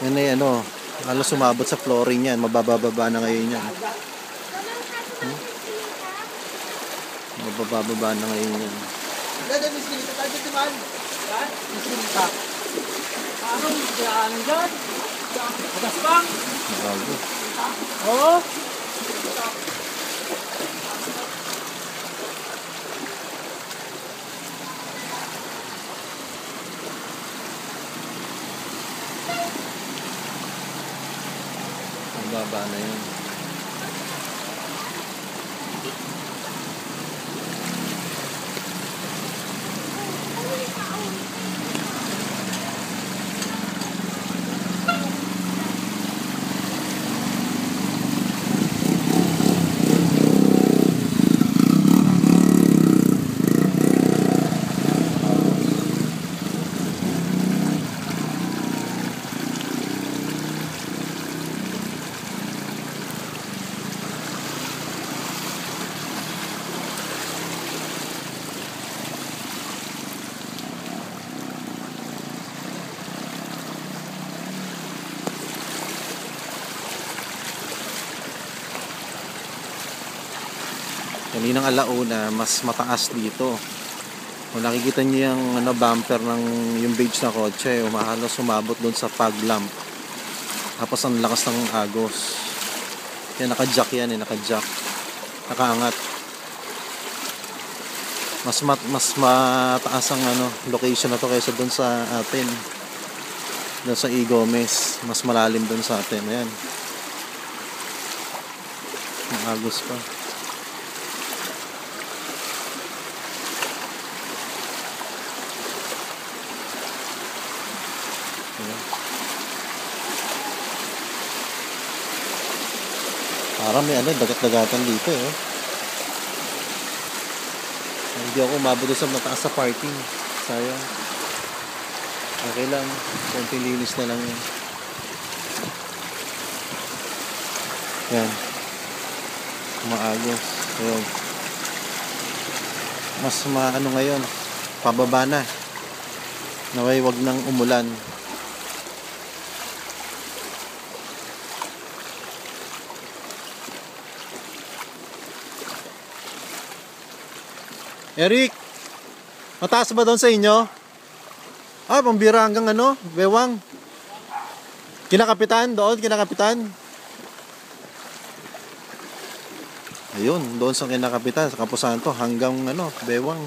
Yan ay ano, halos sumabot sa flooring yan. Mabababa na ngayon yan. Mabababa na ngayon yan. Dada, Miss Kilita, tayo dito man. Miss Kilita. Anong dyan dyan? Magaspang? Bago. Oo. Mababa na yun. Kaninang alauna, mas mataas dito. Kung nakikita niyo yung bumper ng yung beige na kotse, halos sumabot doon sa fog lamp. Tapos ang lakas ng agos. Yan, naka-jack yan, naka-jack. Nakaangat. Mas mataas ang location na to kaysa doon sa atin. Doon sa E. Gomez, mas malalim doon sa atin. Ayan. Ang agos pa. Parang may dagat-dagatan dito eh. Hindi ako umabot sa mataas sa parking. Sayang. Okay lang. Konting linis na lang yan. Yan. Maagos. Ayun. Mas ngayon. Pababa na. Naway wag nang umulan. Eric, mataas ba doon sa inyo? Pambira hanggang bewang. Kinakapitan doon, kinakapitan. Ayun, doon sa kinakapitan, sa Camposanto hanggang bewang.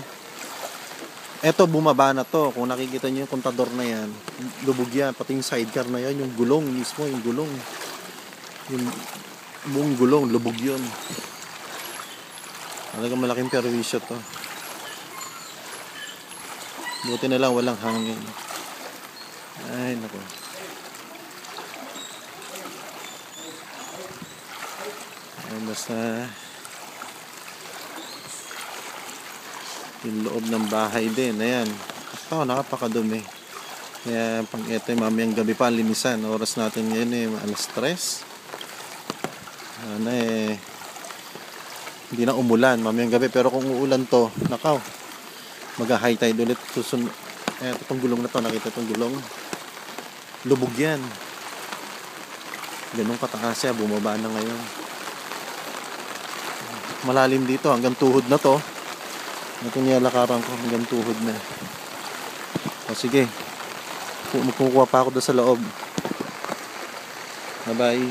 Eto, bumaba na to. Kung nakikita niyo yung kontador na yan, lubog yan, pati yung sidecar na yan, yung gulong mismo, yung gulong. Yung buong gulong, lubog yun. Talagang malaking perwisyo to. Buti na lang walang hangin. Ay, naku. Ay, basta yung loob ng bahay din. Ayan. Nakapakadumi. Kaya pang ito mamayang gabi pa linisan. Oras natin ngayon alas 3. Hindi na umulan mamayang gabi. Pero kung uulan to, nakaw. Mag-high tide ulit. Itong gulong na to, nakita itong gulong, lubog yan. Ganun kataas siya, bumaba na ngayon. Malalim dito, hanggang tuhod na to. Ito niyalakaran ko, hanggang tuhod na. O sige, magkukuha pa ako doon sa loob. Bye bye.